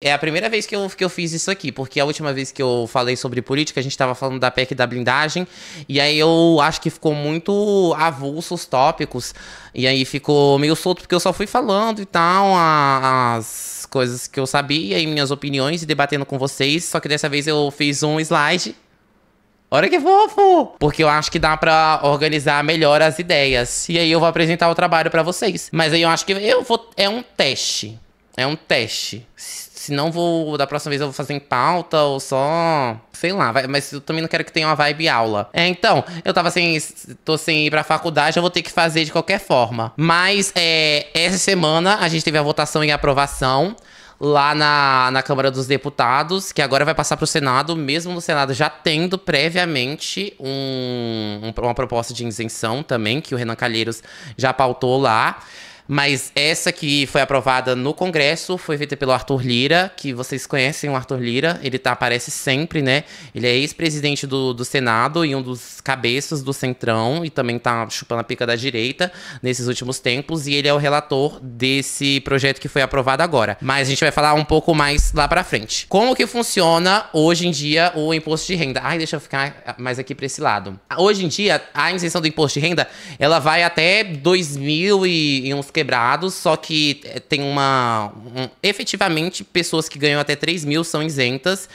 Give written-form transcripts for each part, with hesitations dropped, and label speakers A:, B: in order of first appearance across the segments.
A: é a primeira vez que eu fiz isso aqui, porque a última vez que eu falei sobre política, a gente tava falando da PEC da blindagem, e aí eu acho que ficou muito avulso os tópicos, e aí ficou meio solto, porque eu só fui falando e tal, as coisas que eu sabia e minhas opiniões, e debatendo com vocês, só que dessa vez eu fiz um slide. Olha que fofo! Porque eu acho que dá pra organizar melhor as ideias. E aí eu vou apresentar o trabalho pra vocês. Mas aí eu acho que eu vou... É um teste. É um teste. Se não vou... Da próxima vez eu vou fazer em pauta ou só... Sei lá, mas eu também não quero que tenha uma vibe aula. Então, eu tô sem ir pra faculdade, eu vou ter que fazer de qualquer forma. Mas, essa semana a gente teve a votação e aprovação lá na Câmara dos Deputados, que agora vai passar para o Senado, mesmo no Senado já tendo previamente uma proposta de isenção também, que o Renan Calheiros já pautou lá. Mas essa que foi aprovada no Congresso foi feita pelo Arthur Lira, que vocês conhecem o Arthur Lira, ele aparece sempre, né? Ele é ex-presidente do Senado e um dos cabeças do Centrão, e também tá chupando a pica da direita nesses últimos tempos, e ele é o relator desse projeto que foi aprovado agora. Mas a gente vai falar um pouco mais lá pra frente. Como que funciona hoje em dia o imposto de renda? Ai, deixa eu ficar mais aqui pra esse lado. Hoje em dia, a isenção do imposto de renda, ela vai até 2.000 e uns quebrados, só que tem efetivamente, pessoas que ganham até 3.000 são isentas,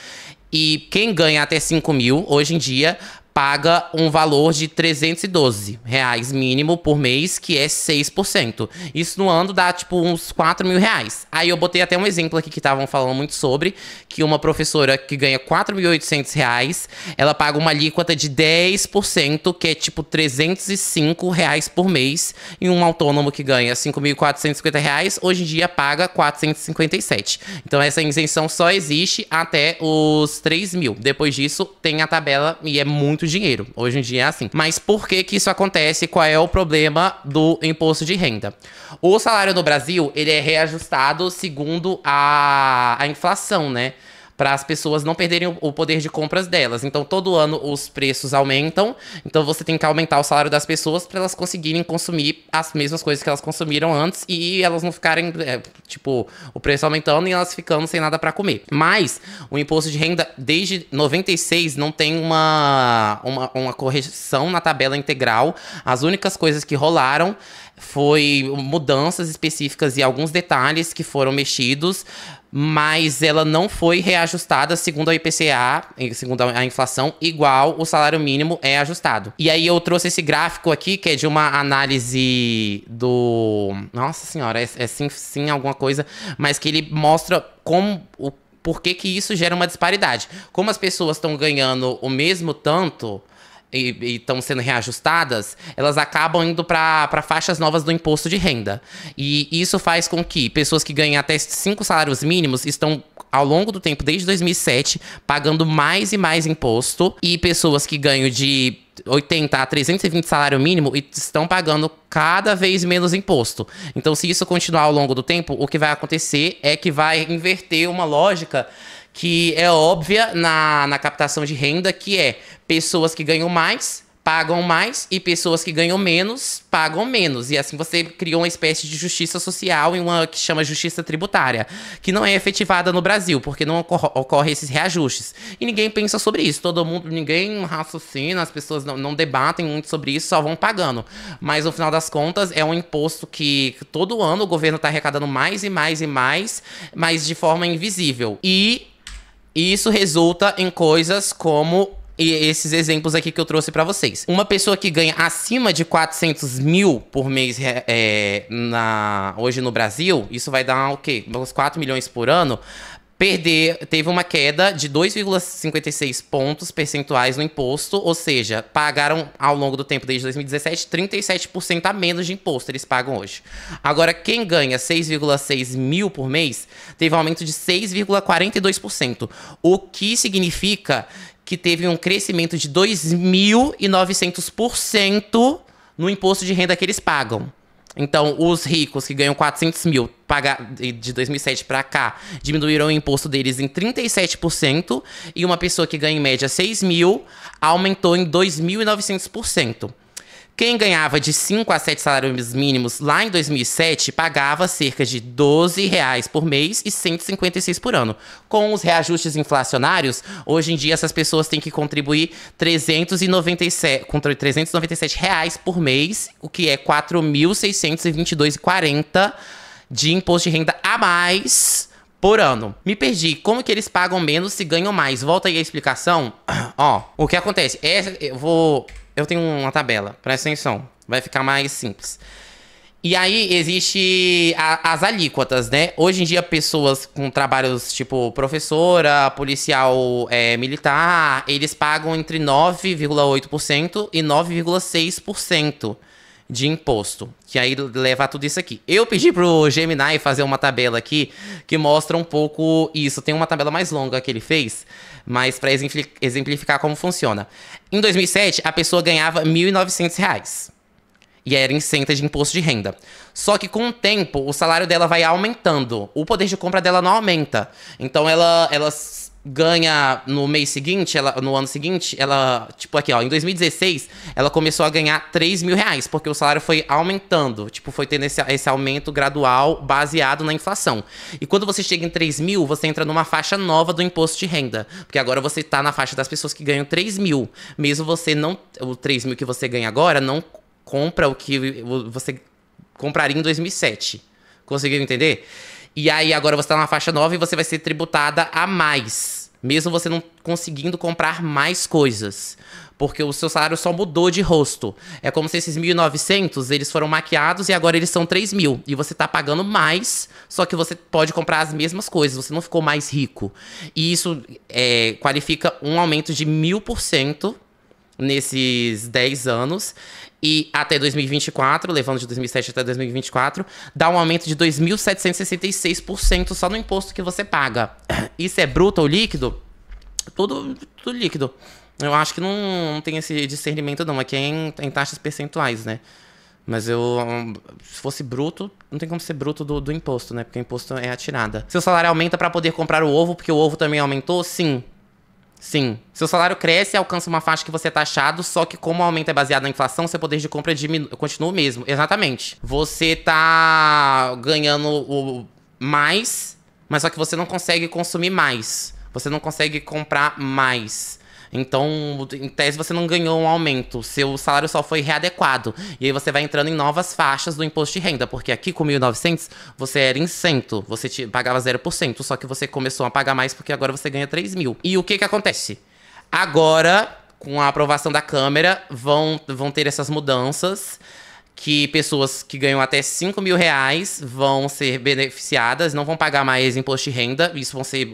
A: e quem ganha até 5.000, hoje em dia, paga um valor de R$312 mínimo por mês, que é 6%. Isso no ano dá, tipo, uns R$4.000. Aí eu botei até um exemplo aqui que estavam falando muito sobre, que uma professora que ganha R$4.800, ela paga uma alíquota de 10%, que é, tipo, R$305 por mês, e um autônomo que ganha R$5.450, hoje em dia paga R$457. Então essa isenção só existe até os 3.000. Depois disso, tem a tabela, e é muito dinheiro. Hoje em dia é assim. Mas por que que isso acontece? Qual é o problema do imposto de renda? O salário no Brasil, ele é reajustado segundo a inflação, né? Para as pessoas não perderem o poder de compras delas. Então, todo ano os preços aumentam. Então, você tem que aumentar o salário das pessoas para elas conseguirem consumir as mesmas coisas que elas consumiram antes e elas não ficarem, tipo, o preço aumentando e elas ficando sem nada para comer. Mas, o imposto de renda, desde 96, não tem uma correção na tabela integral. As únicas coisas que rolaram foi mudanças específicas e alguns detalhes que foram mexidos, mas ela não foi reajustada segundo a IPCA, segundo a inflação, igual o salário mínimo é ajustado. E aí eu trouxe esse gráfico aqui, que é de uma análise do... Nossa senhora, é sim alguma coisa, mas que ele mostra por que isso gera uma disparidade. Como as pessoas estão ganhando o mesmo tanto e estão sendo reajustadas, elas acabam indo para faixas novas do imposto de renda. E isso faz com que pessoas que ganham até 5 salários mínimos estão, ao longo do tempo, desde 2007, pagando mais e mais imposto, e pessoas que ganham de 80 a 320 salário mínimo estão pagando cada vez menos imposto. Então, se isso continuar ao longo do tempo, o que vai acontecer é que vai inverter uma lógica que é óbvia na captação de renda, que é pessoas que ganham mais pagam mais e pessoas que ganham menos pagam menos. E assim você criou uma espécie de justiça social, uma que chama justiça tributária, que não é efetivada no Brasil, porque não ocorre esses reajustes. E ninguém pensa sobre isso. Ninguém raciocina, as pessoas não debatem muito sobre isso, só vão pagando. Mas no final das contas é um imposto que todo ano o governo está arrecadando mais e mais e mais, mas de forma invisível. E isso resulta em coisas como esses exemplos aqui que eu trouxe pra vocês. Uma pessoa que ganha acima de 400 mil por mês hoje no Brasil, isso vai dar o quê? Uns 4 milhões por ano. Teve uma queda de 2,56 pontos percentuais no imposto, ou seja, pagaram ao longo do tempo, desde 2017, 37% a menos de imposto eles pagam hoje. Agora, quem ganha 6,6 mil por mês, teve um aumento de 6,42%, o que significa que teve um crescimento de 2.900% no imposto de renda que eles pagam. Então, os ricos que ganham 400 mil de 2007 para cá diminuíram o imposto deles em 37%, e uma pessoa que ganha em média 6 mil aumentou em 2.900%. Quem ganhava de 5 a 7 salários mínimos lá em 2007 pagava cerca de R$ 12 por mês e 156 por ano. Com os reajustes inflacionários, hoje em dia essas pessoas têm que contribuir R$ 397 por mês, o que é R$ 4.622,40 de imposto de renda a mais por ano. Me perdi. Como que eles pagam menos se ganham mais? Volta aí a explicação. Ó, o que acontece? Eu tenho uma tabela, presta atenção. Vai ficar mais simples. E aí, existe as alíquotas, né? Hoje em dia, pessoas com trabalhos tipo professora, policial militar, eles pagam entre 9,8% e 9,6% de imposto, que aí leva a tudo isso aqui. Eu pedi pro Gemini fazer uma tabela aqui que mostra um pouco isso. Tem uma tabela mais longa que ele fez, mas para exemplificar como funciona. Em 2007, a pessoa ganhava R$ 1.900 e era isenta de imposto de renda. Só que com o tempo, o salário dela vai aumentando. O poder de compra dela não aumenta. Então ela ganha no mês seguinte, no ano seguinte, tipo aqui, ó, em 2016, ela começou a ganhar R$ 3.000, porque o salário foi aumentando, tipo, foi tendo esse aumento gradual baseado na inflação. E quando você chega em 3.000, você entra numa faixa nova do imposto de renda, porque agora você tá na faixa das pessoas que ganham 3.000, mesmo você não, o 3.000 que você ganha agora não compra o que você compraria em 2007. Conseguiu entender? E aí agora você tá numa faixa nova e você vai ser tributada a mais, mesmo você não conseguindo comprar mais coisas, porque o seu salário só mudou de rosto. É como se esses 1.900, eles foram maquiados e agora eles são 3.000. E você tá pagando mais, só que você pode comprar as mesmas coisas, você não ficou mais rico. E isso qualifica um aumento de 1.000% nesses 10 anos. E até 2024, levando de 2007 até 2024, dá um aumento de 2.766% só no imposto que você paga. Isso é bruto ou líquido? Tudo líquido. Eu acho que não tem esse discernimento não, aqui é em taxas percentuais, né? Mas se fosse bruto, não tem como ser bruto do imposto, né? Porque o imposto é a tirada. Seu salário aumenta para poder comprar o ovo, porque o ovo também aumentou? Sim. Sim. Seu salário cresce e alcança uma faixa que você é taxado, só que como o aumento é baseado na inflação, seu poder de compra continua o mesmo. Exatamente. Você tá ganhando mais, mas só que você não consegue consumir mais. Você não consegue comprar mais. Então, em tese, você não ganhou um aumento. Seu salário só foi readequado. E aí você vai entrando em novas faixas do imposto de renda. Porque aqui com 1.900, você era isento. Você pagava 0%. Só que você começou a pagar mais porque agora você ganha 3.000. E o que acontece? Agora, com a aprovação da Câmara, vão ter essas mudanças. Que pessoas que ganham até R$ 5.000 vão ser beneficiadas, não vão pagar mais imposto de renda. Isso vão ser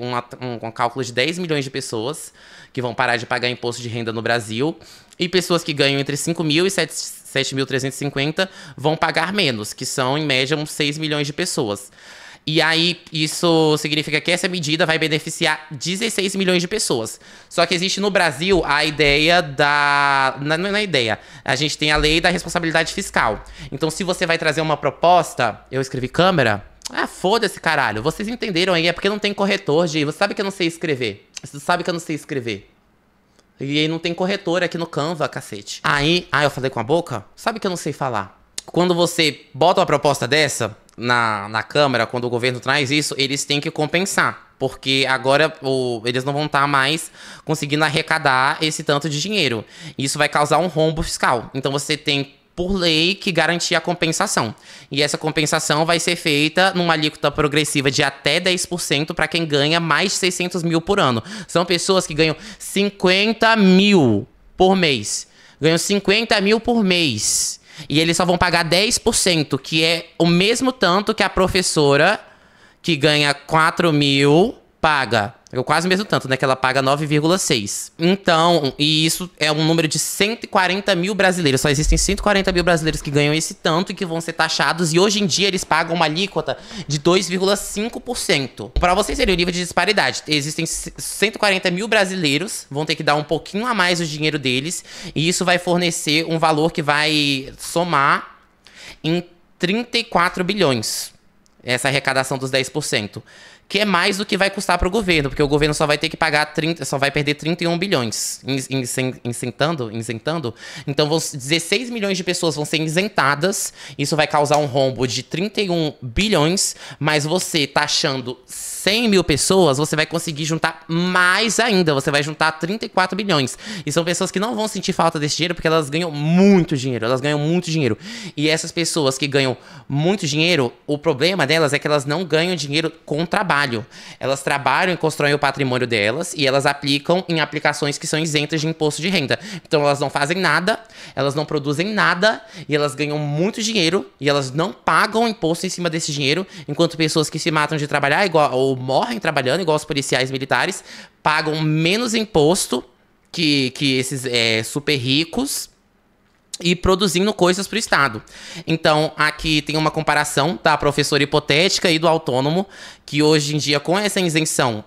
A: um cálculo de 10 milhões de pessoas que vão parar de pagar imposto de renda no Brasil. E pessoas que ganham entre 5.000 e 7.350 vão pagar menos, que são, em média, uns 6 milhões de pessoas. E aí, isso significa que essa medida vai beneficiar 16 milhões de pessoas. Só que existe no Brasil a ideia não é a ideia. A gente tem a lei da responsabilidade fiscal. Então, se você vai trazer uma proposta... Eu escrevi Câmara? Ah, foda-se, caralho. Vocês entenderam aí? É porque não tem corretor, Gi. Você sabe que eu não sei escrever. Você sabe que eu não sei escrever. E aí não tem corretor aqui no Canva, cacete. Aí... Ah, eu falei com a boca? Sabe que eu não sei falar. Quando você bota uma proposta dessa... Na Câmara, quando o governo traz isso, eles têm que compensar. Porque agora eles não vão estar mais conseguindo arrecadar esse tanto de dinheiro. Isso vai causar um rombo fiscal. Então você tem, por lei, que garantir a compensação. E essa compensação vai ser feita numa alíquota progressiva de até 10% para quem ganha mais de 600 mil por ano. São pessoas que ganham 50 mil por mês. Ganham 50 mil por mês. E eles só vão pagar 10%, que é o mesmo tanto que a professora, que ganha 4.000, paga. É quase o mesmo tanto, né? Que ela paga 9,6. Então, e isso é um número de 140 mil brasileiros. Só existem 140 mil brasileiros que ganham esse tanto e que vão ser taxados. E hoje em dia eles pagam uma alíquota de 2,5%. Para vocês terem o nível de disparidade, existem 140 mil brasileiros, vão ter que dar um pouquinho a mais do dinheiro deles. E isso vai fornecer um valor que vai somar em 34 bilhões. Essa arrecadação dos 10%. que é mais do que vai custar para o governo, porque o governo só vai ter que pagar 30, só vai perder 31 bilhões isentando. Então, 16 milhões de pessoas vão ser isentadas. Isso vai causar um rombo de 31 bilhões, mas você taxando 100 mil pessoas, você vai conseguir juntar mais ainda. Você vai juntar 34 bilhões. E são pessoas que não vão sentir falta desse dinheiro, porque elas ganham muito dinheiro. Elas ganham muito dinheiro. E essas pessoas que ganham muito dinheiro, o problema delas é que elas não ganham dinheiro com trabalho. Elas trabalham e constroem o patrimônio delas e elas aplicam em aplicações que são isentas de imposto de renda. Então elas não fazem nada, elas não produzem nada e elas ganham muito dinheiro e elas não pagam imposto em cima desse dinheiro, enquanto pessoas que se matam de trabalhar ou morrem trabalhando, igual os policiais militares, pagam menos imposto que esses super ricos e produzindo coisas para o Estado. Então, aqui tem uma comparação da professora hipotética e do autônomo, que hoje em dia, com essa isenção,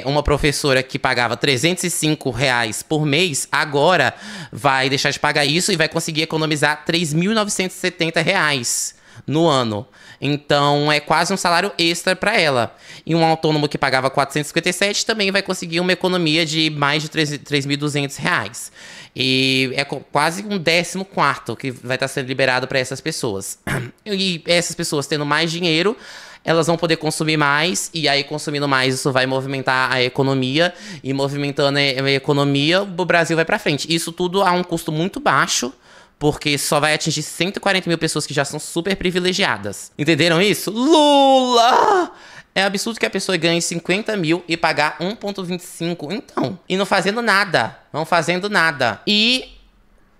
A: uma professora que pagava R$305 por mês, agora vai deixar de pagar isso e vai conseguir economizar R$3.970 no ano. Então, é quase um salário extra para ela. E um autônomo que pagava R$457 também vai conseguir uma economia de mais de R$3.200. E é quase um 14º que vai estar sendo liberado para essas pessoas. E essas pessoas tendo mais dinheiro, elas vão poder consumir mais, e aí consumindo mais isso vai movimentar a economia, e movimentando a economia, o Brasil vai para frente. Isso tudo a um custo muito baixo, porque só vai atingir 140 mil pessoas que já são super privilegiadas. Entenderam isso? Lula! É absurdo que a pessoa ganhe 50 mil e pagar 1,25. Então, e não fazendo nada. Não fazendo nada. E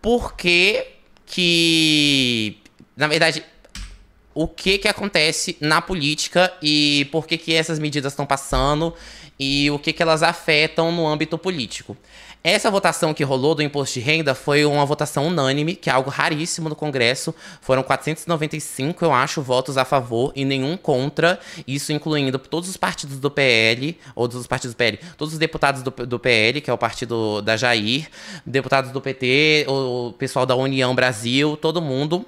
A: por que na verdade, o que acontece na política e por que essas medidas estão passando e o que elas afetam no âmbito político. Essa votação que rolou do imposto de renda foi uma votação unânime, que é algo raríssimo no Congresso. Foram 495, eu acho, votos a favor e nenhum contra. Isso incluindo todos os partidos do PL, ou dos partidos do PL, todos os deputados do PL, que é o partido da Jair, deputados do PT, o pessoal da União Brasil, todo mundo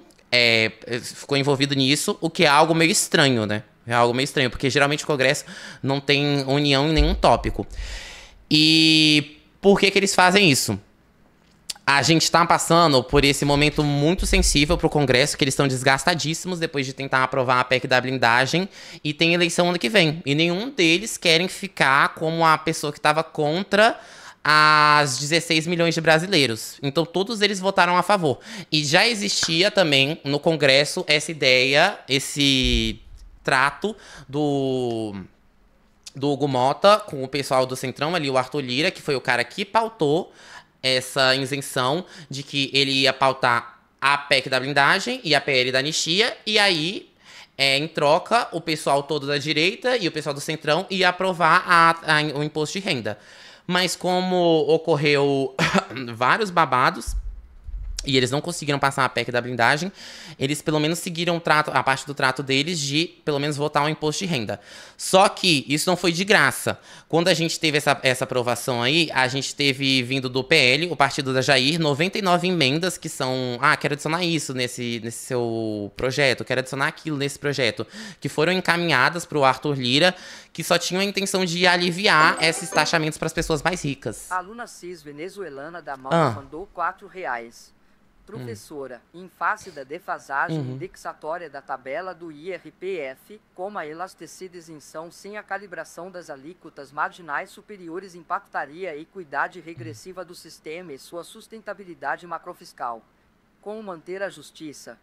A: ficou envolvido nisso, o que é algo meio estranho, né? É algo meio estranho, porque geralmente o Congresso não tem união em nenhum tópico. E por que eles fazem isso? A gente tá passando por esse momento muito sensível pro Congresso, que eles estão desgastadíssimos depois de tentar aprovar a PEC da blindagem, e tem eleição ano que vem. E nenhum deles querem ficar como a pessoa que estava contra as 16 milhões de brasileiros. Então todos eles votaram a favor. E já existia também no Congresso essa ideia, esse trato do Hugo Mota com o pessoal do Centrão ali, o Arthur Lira, que foi o cara que pautou essa isenção de que ele ia pautar a PEC da blindagem e a PL da anistia, e aí, em troca, o pessoal todo da direita e o pessoal do Centrão ia aprovar o imposto de renda. Mas como ocorreu vários babados, e eles não conseguiram passar a PEC da blindagem, eles pelo menos seguiram a parte do trato deles de pelo menos votar um imposto de renda. Só que isso não foi de graça. Quando a gente teve essa aprovação aí, a gente teve vindo do PL, o partido da Jair, 99 emendas que são, quero adicionar isso nesse seu projeto, quero adicionar aquilo nesse projeto, que foram encaminhadas para o Arthur Lira, que só tinham a intenção de aliviar esses taxamentos para as pessoas mais ricas.
B: A aluna cis venezuelana da Malta mandou R$4. Professora, em face da defasagem indexatória da tabela do IRPF, como a elasticida isenção sem a calibração das alíquotas marginais superiores impactaria a equidade regressiva do sistema e sua sustentabilidade macrofiscal. Como manter a justiça?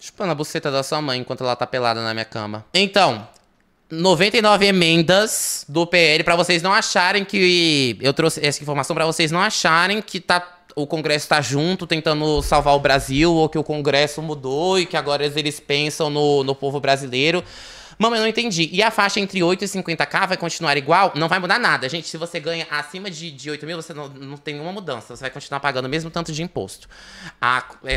A: Chupando a buceta da sua mãe enquanto ela tá pelada na minha cama. Então, 99 emendas do PL, pra vocês não acharem que... Eu trouxe essa informação pra vocês não acharem que o Congresso tá junto tentando salvar o Brasil, ou que o Congresso mudou e que agora eles pensam no povo brasileiro. Mano, eu não entendi. E a faixa entre 8 e 50k vai continuar igual? Não vai mudar nada, gente. Se você ganha acima de 8 mil, você não tem nenhuma mudança. Você vai continuar pagando o mesmo tanto de imposto.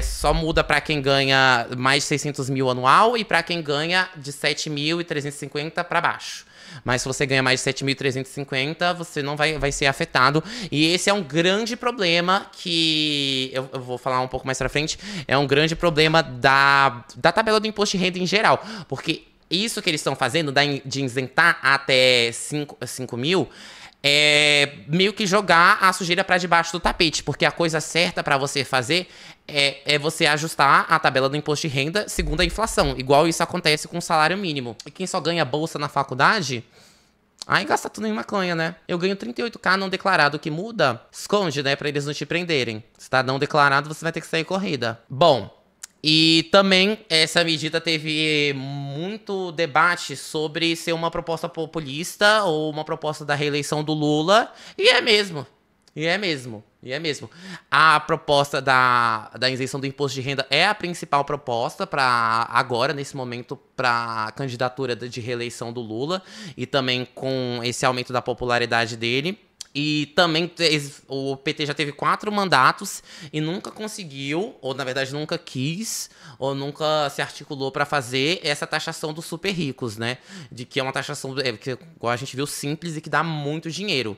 A: Só muda pra quem ganha mais de 600 mil anual e pra quem ganha de 7.350 pra baixo. Mas se você ganha mais de 7.350, você não vai ser afetado. E esse é um grande problema que... Eu vou falar um pouco mais pra frente. É um grande problema da tabela do imposto de renda em geral. Porque isso que eles estão fazendo, de isentar até 5 mil, é meio que jogar a sujeira para debaixo do tapete, porque a coisa certa para você fazer é você ajustar a tabela do imposto de renda segundo a inflação, igual isso acontece com o salário mínimo. E quem só ganha bolsa na faculdade, aí gasta tudo em maconha, né? Eu ganho 38k não declarado, o que muda? Esconde, né, pra eles não te prenderem. Se tá não declarado, você vai ter que sair corrida. Bom, e também essa medida teve muito debate sobre ser uma proposta populista ou uma proposta da reeleição do Lula. E é mesmo. E é mesmo. E é mesmo. A proposta da isenção do imposto de renda é a principal proposta para agora, nesse momento, para a candidatura de reeleição do Lula. E também com esse aumento da popularidade dele. E também o PT já teve 4 mandatos e nunca conseguiu, ou na verdade nunca quis, ou nunca se articulou para fazer essa taxação dos super ricos, né? De que é uma taxação, que, igual a gente viu, simples e que dá muito dinheiro.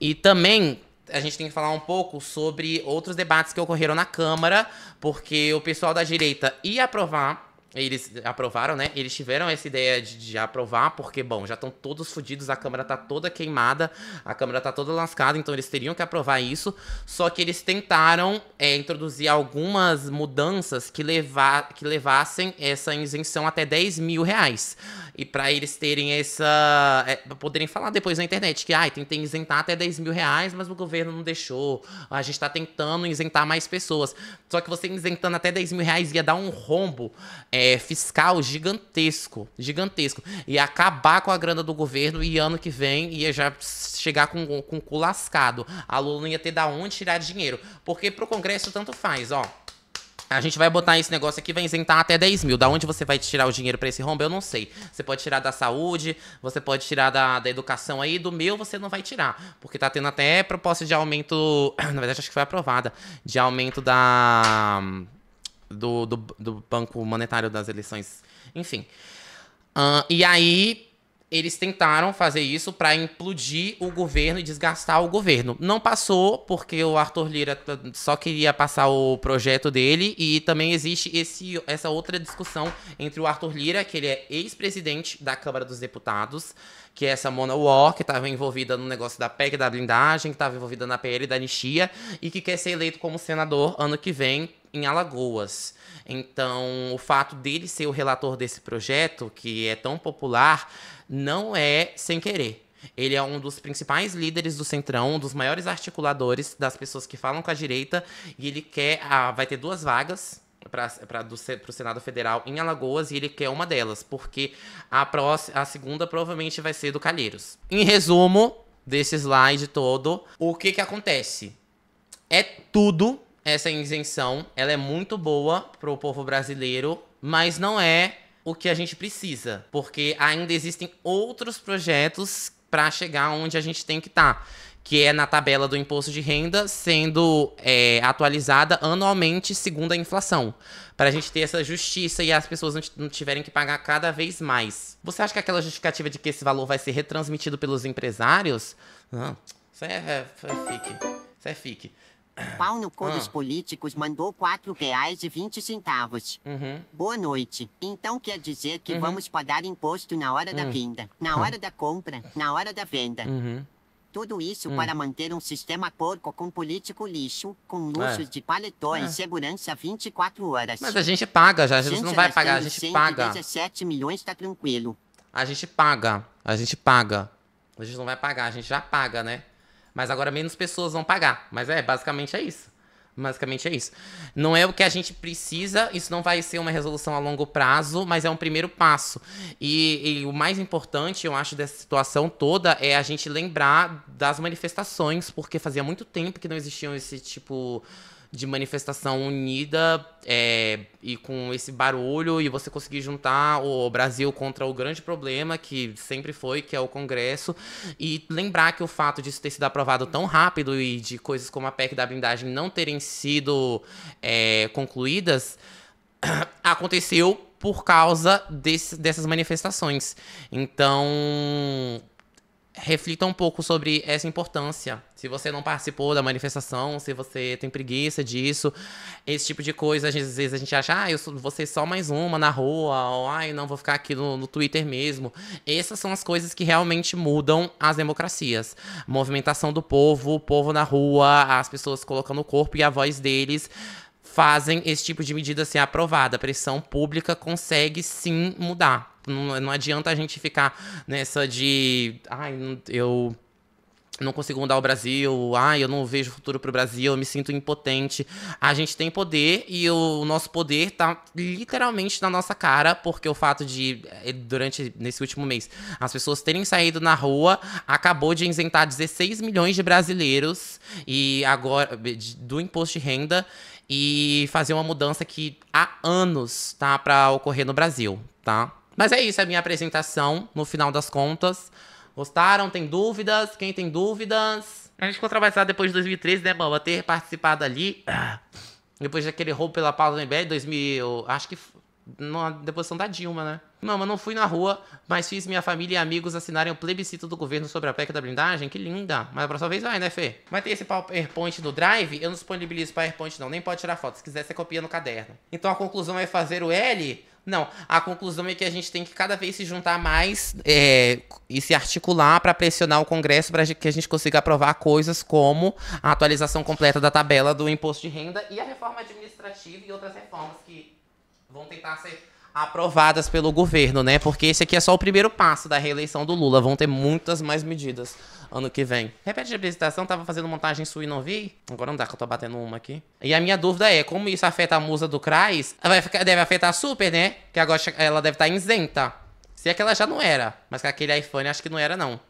A: E também a gente tem que falar um pouco sobre outros debates que ocorreram na Câmara, porque o pessoal da direita ia aprovar. Eles aprovaram, né? Eles tiveram essa ideia de aprovar, porque, bom, já estão todos fodidos, a Câmara tá toda queimada, a Câmara tá toda lascada, então eles teriam que aprovar isso. Só que eles tentaram introduzir algumas mudanças que levassem essa isenção até 10 mil reais. E para eles terem essa... poderem falar depois na internet que, tentei isentar até 10 mil reais, mas o governo não deixou. A gente tá tentando isentar mais pessoas. Só que você isentando até 10 mil reais ia dar um rombo fiscal gigantesco. Ia acabar com a grana do governo e ano que vem ia já chegar com o cu lascado. A Lula não ia ter da onde tirar dinheiro. Porque pro Congresso tanto faz, ó. A gente vai botar esse negócio aqui, vai isentar até 10 mil. Da onde você vai tirar o dinheiro pra esse rombo, eu não sei. Você pode tirar da saúde, você pode tirar da educação aí. Do meu, você não vai tirar. Porque tá tendo até proposta de aumento... Na verdade, acho que foi aprovada. De aumento do Banco Monetário das eleições. Enfim. E aí... Eles tentaram fazer isso para implodir o governo e desgastar o governo. Não passou, porque o Arthur Lira só queria passar o projeto dele. E também existe essa outra discussão entre o Arthur Lira, que ele é ex-presidente da Câmara dos Deputados, que é essa Mona War, que estava envolvida no negócio da PEC da blindagem, que estava envolvida na PL da anistia, e que quer ser eleito como senador ano que vem em Alagoas. Então, o fato dele ser o relator desse projeto, que é tão popular, não é sem querer. Ele é um dos principais líderes do Centrão, um dos maiores articuladores das pessoas que falam com a direita, e ele quer... vai ter 2 vagas para o Senado Federal em Alagoas, e ele quer uma delas, porque a segunda provavelmente vai ser do Calheiros. Em resumo desse slide todo, o que acontece? Essa isenção, ela é muito boa pro povo brasileiro, mas não é o que a gente precisa, porque ainda existem outros projetos para chegar onde a gente tem que estar, que é na tabela do imposto de renda sendo atualizada anualmente segundo a inflação, para a gente ter essa justiça e as pessoas não tiverem que pagar cada vez mais. Você acha que aquela justificativa de que esse valor vai ser retransmitido pelos empresários? Não, isso é fique. Isso é fique.
C: Pau no cu dos políticos mandou R$4,20. Boa noite. Então quer dizer que vamos pagar imposto na hora da venda, na hora da compra, na hora da venda. Tudo isso para manter um sistema porco com político lixo, com luxos de paletó e segurança 24 horas.
A: Mas a gente paga já, a gente não vai pagar, a gente paga.
C: 17 milhões tá tranquilo.
A: A gente paga. A gente não vai pagar, a gente já paga, né? Mas agora menos pessoas vão pagar. Mas basicamente é isso. Não é o que a gente precisa, isso não vai ser uma resolução a longo prazo, mas é um primeiro passo. E o mais importante, eu acho, dessa situação toda é a gente lembrar das manifestações, porque fazia muito tempo que não existiam esse tipo de manifestação unida e com esse barulho, e você conseguir juntar o Brasil contra o grande problema que sempre foi, que é o Congresso, e lembrar que o fato disso ter sido aprovado tão rápido e de coisas como a PEC da blindagem não terem sido concluídas, aconteceu por causa dessas manifestações. Então, reflita um pouco sobre essa importância. Se você não participou da manifestação, se você tem preguiça disso, esse tipo de coisa, às vezes a gente acha, vou ser só mais uma na rua, ou não, vou ficar aqui no Twitter mesmo. Essas são as coisas que realmente mudam as democracias. Movimentação do povo, o povo na rua, as pessoas colocando o corpo e a voz deles fazem esse tipo de medida ser aprovada. A pressão pública consegue sim mudar. Não adianta a gente ficar nessa de... eu não consigo mudar o Brasil, eu não vejo futuro pro Brasil, eu me sinto impotente. A gente tem poder e o nosso poder tá literalmente na nossa cara, porque o fato de, nesse último mês, as pessoas terem saído na rua, acabou de isentar 16 milhões de brasileiros e agora do imposto de renda e fazer uma mudança que há anos tá pra ocorrer no Brasil, tá? Mas é isso, a minha apresentação, no final das contas. Gostaram? Tem dúvidas? Quem tem dúvidas? A gente ficou traumatizado depois de 2013, né, mano? Ter participado ali. Depois daquele roubo pela Paula Lemberg, 2000... Acho que... Na deposição da Dilma, né? Não, mas não fui na rua, mas fiz minha família e amigos assinarem o plebiscito do governo sobre a PEC da blindagem. Que linda. Mas a próxima vez vai, né, Fê? Vai ter esse PowerPoint no Drive? Eu não disponibilizo PowerPoint, não. Nem pode tirar foto. Se quiser, você copia no caderno. Então a conclusão é fazer o L... Não, a conclusão é que a gente tem que cada vez se juntar mais e se articular para pressionar o Congresso para que a gente consiga aprovar coisas como a atualização completa da tabela do imposto de renda e a reforma administrativa e outras reformas que vão tentar ser aprovadas pelo governo, né? Porque esse aqui é só o primeiro passo da reeleição do Lula. Vão ter muitas mais medidas ano que vem. Repete a apresentação, tava fazendo montagem sua e não vi? Agora não dá que eu tô batendo uma aqui. E a minha dúvida é, como isso afeta a musa do CRAS? Deve afetar a Super, né? Que agora ela deve estar isenta. Se é que ela já não era. Mas com aquele iPhone acho que não era, não.